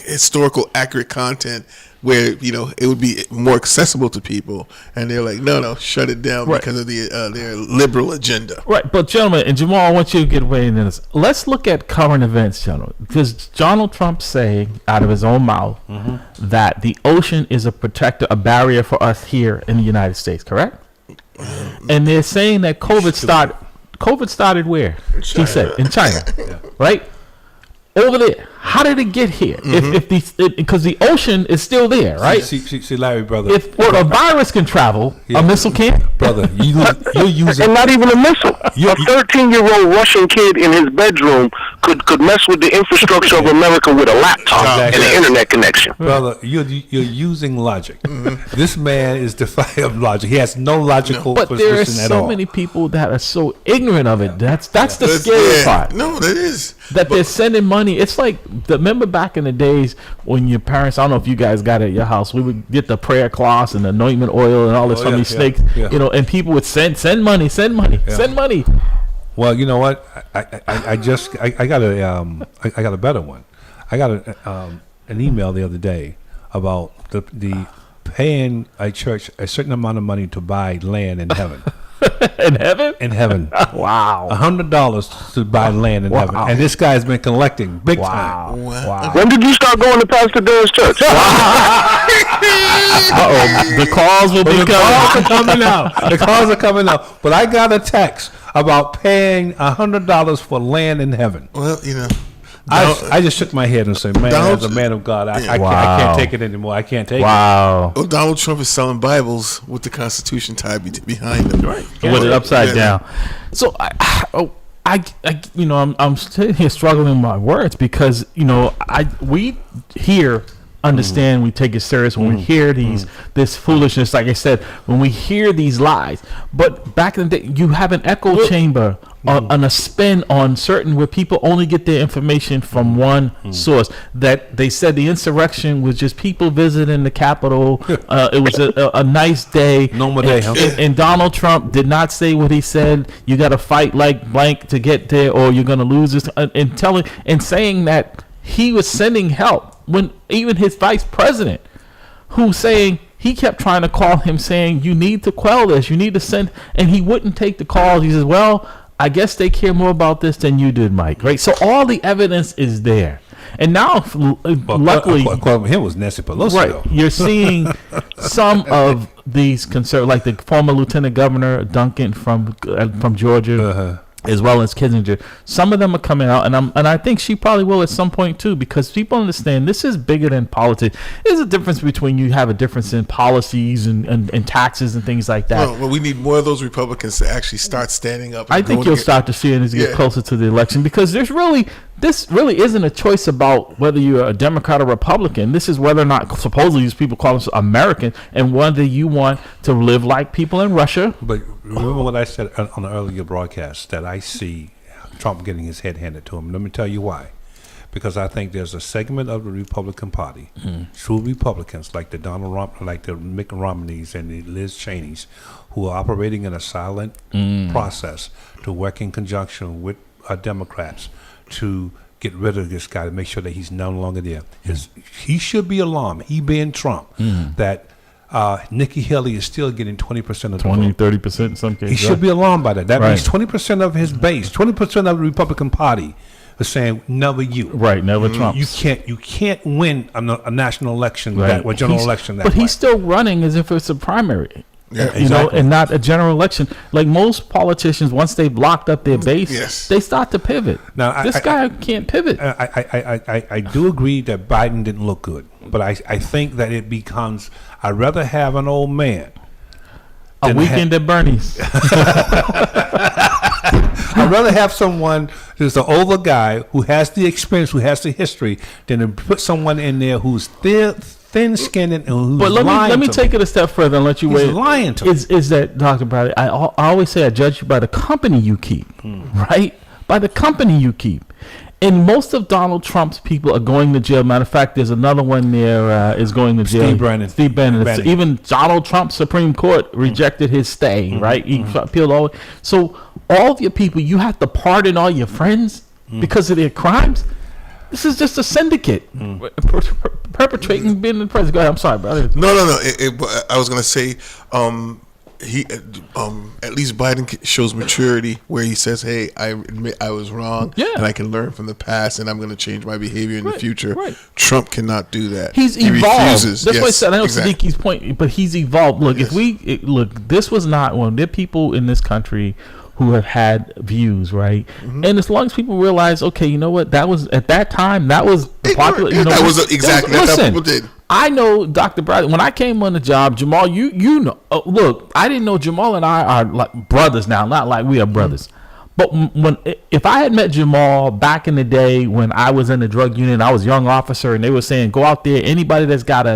historical accurate content where it would be more accessible to people, and they're like, no, shut it down Right. because of their liberal agenda. Right, but gentlemen, and Jamal, I want you to get away in this. Let's look at current events, gentlemen. Because Donald Trump saying out of his own mouth that the ocean is a protector, a barrier for us here in the United States, correct? And they're saying that COVID started where? He said in China, right? Over there. How did it get here? Because the ocean is still there, right? See, Larry, brother. If a virus can travel, a missile can't. Brother, you're using. And not even a missile. A 13-year-old Russian kid in his bedroom could mess with the infrastructure of America with a laptop and an internet connection. Brother, you're using logic. This man is defiant of logic. He has no logical But position there are at so all. many people that are so ignorant of it. That's the That's- scary part. No, that is. That they're sending money. It's like, remember back in the days when your parents, I don't know if you guys got it at your house, we would get the prayer cloths and anointment oil and all this from these snakes, and people would send money. Well, you know what? I got a better one. I got an email the other day about the paying a church a certain amount of money to buy land in heaven. In heaven? In heaven. Wow. $100 to buy land in heaven. And this guy's been collecting big time. Wow. When did you start going to Pastor Dan's church? The calls will be The calls are coming. coming out. The calls are coming out. But I got a text about paying $100 for land in heaven. Well, I just shook my head and said, man, as a man of God, I can't take it anymore. I can't take it. Wow. Well, Donald Trump is selling Bibles with the Constitution tied behind them. Right. With it upside down. So I'm sitting here struggling with my words because we here understand, we take it serious when we hear this foolishness. Like I said, when we hear these lies, but back in the day, you have an echo chamber on a spin on certain where people only get their information from one source. That they said the insurrection was just people visiting the Capitol. It was a nice day. Normal day, huh? And Donald Trump did not say what he said. You got to fight like blank to get there, or you're going to lose this. And saying that he was sending help when even his vice president, who's saying he kept trying to call him, saying you need to quell this, you need to send, and he wouldn't take the calls. He says, well, I guess they care more about this than you did, Mike. Right? So all the evidence is there. And now, luckily, according to him, was Nancy Pelosi. right, Though. you're seeing some of these like the former Lieutenant Governor Duncan from Georgia, as well as Kissinger. Some of them are coming out, and I think she probably will at some point too, because people understand this is bigger than politics. There's a difference between you have a difference in policies and taxes and things like that. Well, we need more of those Republicans to actually start standing up. And I think you'll start to see it as you get closer to the election, because there's really this really isn't a choice about whether you're a Democrat or Republican. This is whether or not supposedly these people call us American, and whether you want to live like people in Russia. But remember what I said on the earlier broadcast, that I see Trump getting his head handed to him. Let me tell you why. Because I think there's a segment of the Republican Party, true Republicans like the Mitt Romneys and the Liz Cheneys, who are operating in a silent process to work in conjunction with Democrats to get rid of this guy, to make sure that he's no longer there. He should be alarmed, he being Trump, that Nikki Haley is still getting 20% of the vote. 30% in some cases. He should be alarmed by that. That Right. means 20% of his base, 20% of the Republican Party is saying never you. Right, never Trump. You can't win a national election Right. or general election that but way. he's still running as if it's a primary. Yeah, You know, exactly. and not a general election. Like most politicians, once they've locked up their base, Yes. they start to pivot. Now, this guy can't pivot. I do agree that Biden didn't look good, but I think that it becomes, I'd rather have an old man. A than weekend at Bernie's. I'd rather have someone who's an older guy who has the experience, who has the history, than to put someone in there who's thin-skinned and who's But let me take it a step further and let you He's wait. lying to me. Is that, Dr. Bradley, I always say I judge you by the company you keep, right? By the company you keep. And most of Donald Trump's people are going to jail. Matter of fact, there's another one there is going to jail. Steve Bannon. Even Donald Trump's Supreme Court rejected his stay, right? He appealed all. So all of your people, you have to pardon all your friends because of their crimes. This is just a syndicate perpetrating being the president. Go ahead. I'm sorry, brother. No. I was gonna say, he at least Biden shows maturity where he says, "Hey, I admit I was wrong, and I can learn from the past, and I'm going to change my behavior in the future." Right. Trump cannot do that. He's He evolved. refuses. That's Yes, what I said. I know exactly. Sadiqi's point, but he's evolved. Look, Yes. look, this was not one. There are people in this country who have had views, right? And as long as people realize, okay, you know what, that was at that time, that was the It popular. worked. You know, That was exactly that's how listen, people did. I know Dr. Bradley. When I came on the job, Jamal, you know, look, I didn't know Jamal and I are like brothers now, not like we are brothers. But if I had met Jamal back in the day when I was in the drug unit, I was a young officer, and they were saying, go out there, anybody that's got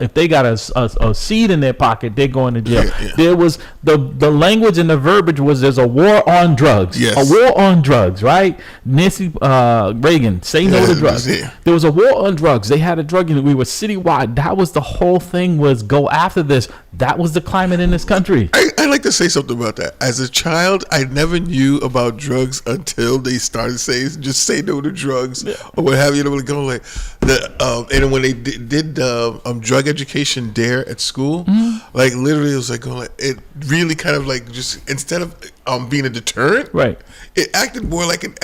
if they got a seed in their pocket, they're going to jail. Yeah. There was the language and the verbiage was, there's a war on drugs. Yes. A war on drugs, right? Nancy Reagan, say no to drugs. Yeah. There was a war on drugs. They had a drug unit. We were citywide. That was the whole thing, was go after this. That was the climate in this country. I'd like to say something about that. As a child, I never knew about drugs until they started saying, just say no to drugs or what have you. They were going like and when they did drug education dare at school, like literally it was like going like, it really kind of like just instead of being a deterrent, Right. it acted more like an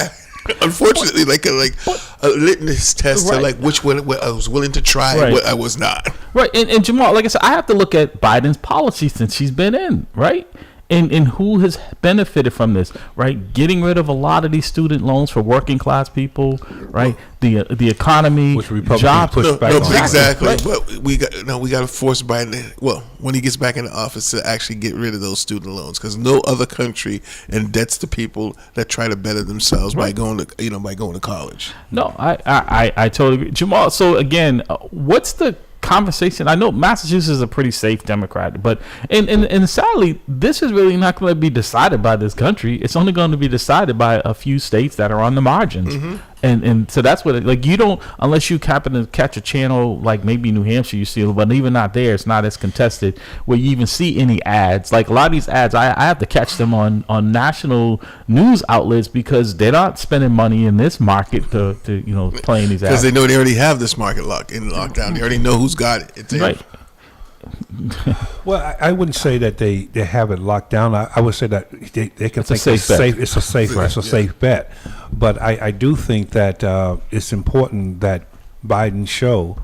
unfortunately like a litmus test to Right. like which one I was willing to try Right. and what I was not. Right, and Jamal, like I said, I have to look at Biden's policy since she's been in, right? And who has benefited from this, right? Getting rid of a lot of these student loans for working class people, right? The economy, Which Republicans jobs. push back on. Exactly. Right. But we got to force Biden. Well, when he gets back in the office, to actually get rid of those student loans, because no other country indebts to people that try to better themselves by going to college. No, I totally agree, Jamal. So again, what's the conversation? I know Massachusetts is a pretty safe Democrat, but and sadly, this is really not going to be decided by this country. It's only going to be decided by a few states that are on the margins. And so that's what like you don't, unless you happen to catch a channel like maybe New Hampshire, you see, but even not there, it's not as contested where you even see any ads. Like a lot of these ads, I have to catch them on national news outlets because they're not spending money in this market to playing these Because ads. they know they already have this market lockdown. They already know who's got it. It's Right. Well, I wouldn't say that they have it locked down. I would say that they can think safe bet. It's a safe bet. But I do think that it's important that Biden show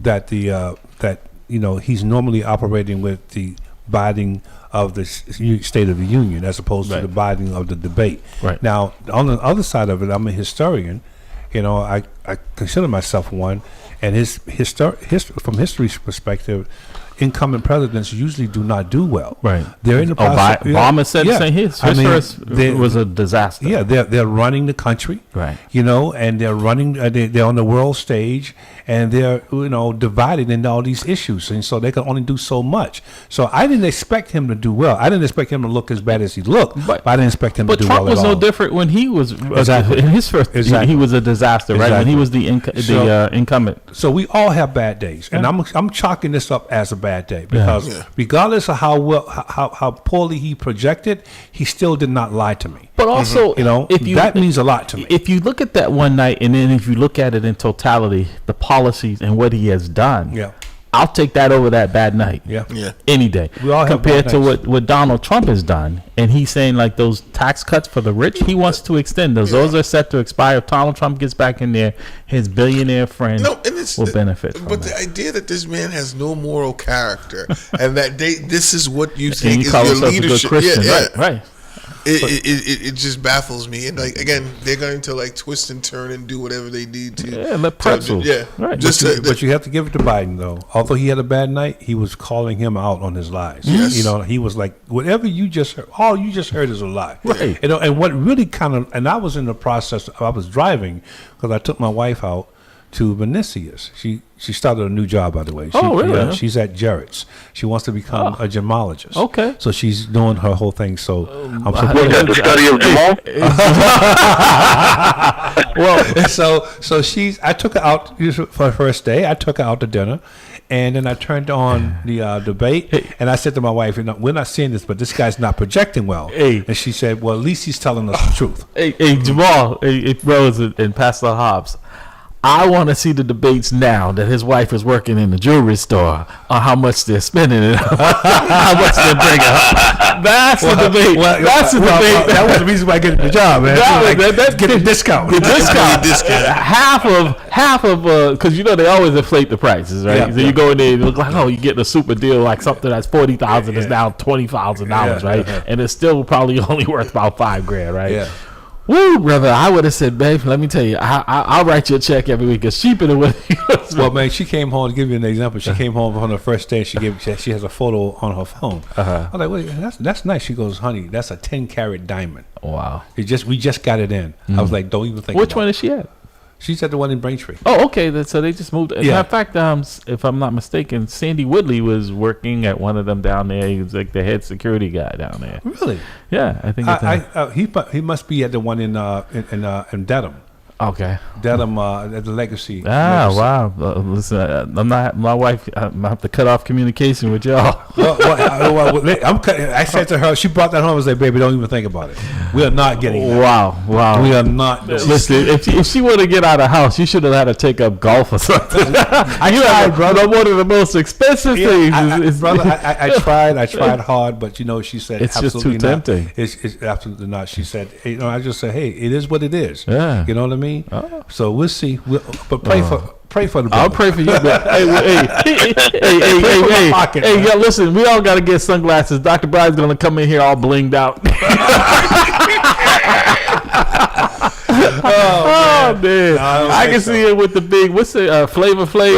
that he's normally operating with the Biden of the State of the Union as opposed to the Biden of the debate. Right. Now, on the other side of it, I'm a historian. I consider myself one, and from history's perspective, incumbent presidents usually do not do well. Right. They're in the process. Obama said his first was a disaster. Yeah, they're running the country. Right. And they're running. They're on the world stage, and they're divided into all these issues, and so they can only do so much. So I didn't expect him to do well. I didn't expect him to look as bad as he looked, but I didn't expect him to do Trump well at all. was no different when he was Exactly. in his first. Exactly. He was a disaster, right? When he was the incumbent. So we all have bad days, and I'm chalking this up as a bad day because regardless of how poorly he projected, he still did not lie to me. But also, that means a lot to me. If you look at that one night, and then if you look at it in totality, the policies and what he has done, I'll take that over that bad night. Yeah. Any day. We all have compared bad to nights. what Donald Trump has done, and he's saying like those tax cuts for the rich, he wants to extend those. Those are set to expire. If Donald Trump gets back in there, his billionaire friends will benefit from But that. the idea that this man has no moral character and that this is what you And think you is call your yourself a good leadership. Christian, right. It just baffles me, and like again, they're going to like twist and turn and do whatever they need to. Let pretzels. Right. But you have to give it to Biden though. Although he had a bad night, he was calling him out on his lies. Yes. He was like, whatever you just heard, all you just heard is a lie. Right. And what really and I was in the process. I was driving because I took my wife out to Vinicius. She started a new job, by the way. Really? Yeah, she's at Jarrett's. She wants to become a gemologist. Okay. So she's doing her whole thing. So I'm Is supporting that the study of Jamal? well, so I took her out for her first day. I took her out to dinner, and then I turned on the debate, and I said to my wife, we're not seeing this, but this guy's not projecting well. Hey. And she said, well, at least he's telling us the truth. Hey, Jamal, Rose and Pastor Hobbs, I want to see the debates now that his wife is working in the jewelry store on how much they're spending and how much they're bringing up. That's the debate. That's the debate. That was the reason why I get the job, man. That's get a discount. The discount. half of because they always inflate the prices, right? Yeah, so you go in there and look like, you get a super deal, like something that's $40,000 is now $20,000, right? And it's still probably only worth about $5,000, right? Yeah. Woo, brother! I would have said, babe, let me tell you, I'll write you a check every week. It's cheaper than what. Well, man, she came home. To give you an example, she came home on her first day. She has a photo on her phone. I was like, wait, that's nice. She goes, honey, that's a 10-carat diamond. Wow! We just got it in. I was like, don't even think. Which about one it. is she at? She's at the one in Braintree. Oh, okay. So they just moved. As a matter of fact, if I'm not mistaken, Sandy Woodley was working at one of them down there. He was like the head security guy down there. Really? Yeah, I think. He must be at the one in Dedham. Okay. Dedham at the Legacy. Wow. Listen, I'm not. My wife. I have to cut off communication with y'all. I said to her, she brought that home. I was like, baby, don't even think about it. We are not getting that. Wow. We are not. Listen, if she wanted to get out of the house, you should have had to take up golf or something. I tried, brother. One of the most expensive things. Brother, I tried hard, but she said it's absolutely just too tempting. Not. It's absolutely not. She said, I just said, hey, it is what it is. Yeah. You know what I mean? So we'll see. But pray for the brother. I'll pray for you. Hey, listen, we all got to get sunglasses. Dr. Brian's going to come in here all blinged out. Oh man! No, I can see it with the big. What's the Flavor Flav?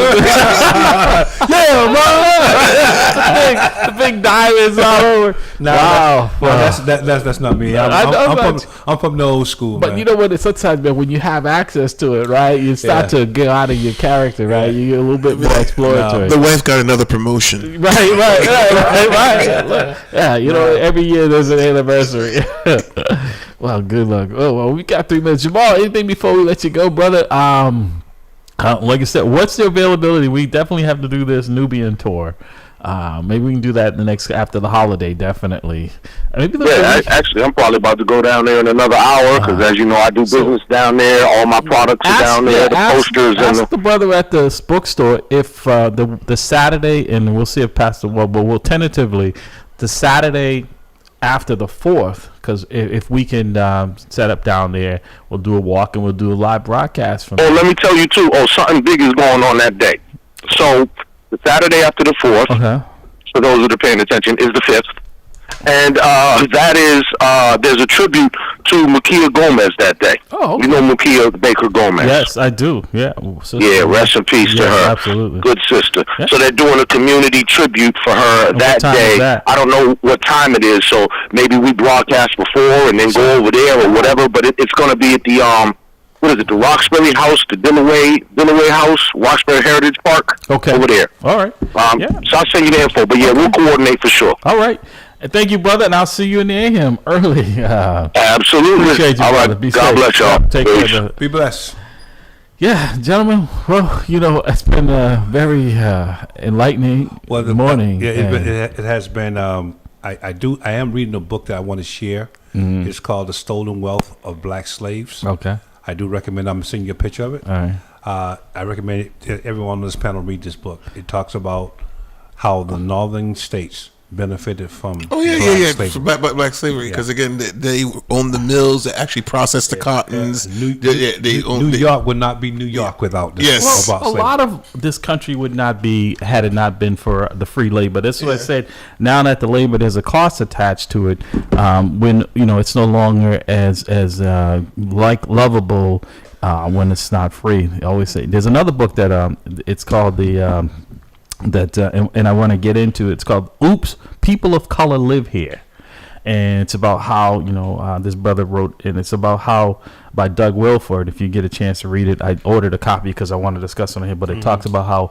The big diamonds all over. Wow! That's not me. I'm from the old school. But man. you know what? Sometimes, man, when you have access to it, right, you start to get out of your character, right? You get a little bit more exploratory. The wife got another promotion. Right. Yeah, every year there's an anniversary. Well, good luck. Oh, well, we got 3 minutes. Jamal, anything before we let you go, brother? Like I said, what's the availability? We definitely have to do this Nubian tour. Maybe we can do that after the holiday, definitely. Actually, I'm probably about to go down there in another hour because, as you know, I do business down there. All my products are down there. The posters ask the brother at the bookstore if the Saturday, and we'll see if Pastor. Well, but we'll tentatively the Saturday after the 4th, because if we can set up down there, we'll do a walk and we'll do a live broadcast from. Let me tell you too. Something big is going on that day. So the Saturday after the 4th, for those that are paying attention, is the 5th, and that is there's a tribute to Makia Gomez that day. Oh, okay. You know Makia Baker Gomez? Yes, I do. Yeah. Yeah, rest in peace to Yes, her. absolutely. Good sister. Yeah. So they're doing a community tribute for her And that what time day. is that? I don't know what time it is, so maybe we broadcast before and then go over there or whatever, but it's going to be at the, what is it, the Roxbury House, the Dillaway House, Roxbury Heritage Park. Okay. Over there. All right. Yeah. So I'll send you the info, but yeah, we'll coordinate for sure. All right. And thank you, brother, and I'll see you in the AM early. Absolutely. Appreciate you, All brother. right. Be God safe. bless y'all. Take Peace. care, brother. Be blessed. Yeah, gentlemen. Well, it's been a very enlightening morning. Yeah, and- it has been. I am reading a book that I want to share. It's called "The Stolen Wealth of Black Slaves." Okay. I do recommend. I'm sending you a picture of it. All right. I recommend everyone on this panel read this book. It talks about how the northern states benefited from. Oh yeah, black yeah, slavery. from black slavery. Because again, they own the mills that actually process the cottons. New York would not be New York without this. Yes. Well, about a slavery. lot of this country would not be had it not been for the free labor. That's what I said. Now that the labor, there's a cost attached to it. When it's no longer as lovable when it's not free. I always say there's another book that it's called the and I want to get into. It's called "Oops, People of Color Live Here." And it's about how this brother wrote, and it's about how by Doug Wilford. If you get a chance to read it, I ordered a copy because I want to discuss on here. But it talks about how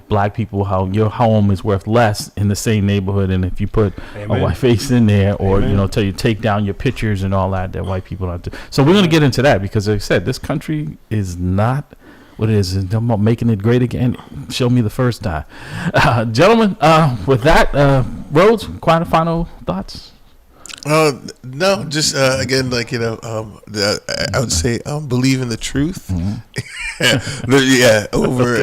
black people, how your home is worth less in the same neighborhood, and if you put a white face in there, or take down your pictures and all that white people have to. So we're gonna get into that because, like I said, this country is not what it is. It's about making it great again. Show me the first time, gentlemen. With that, Rhodes, final thoughts. No, just again, I would say believe in the truth. Yeah, over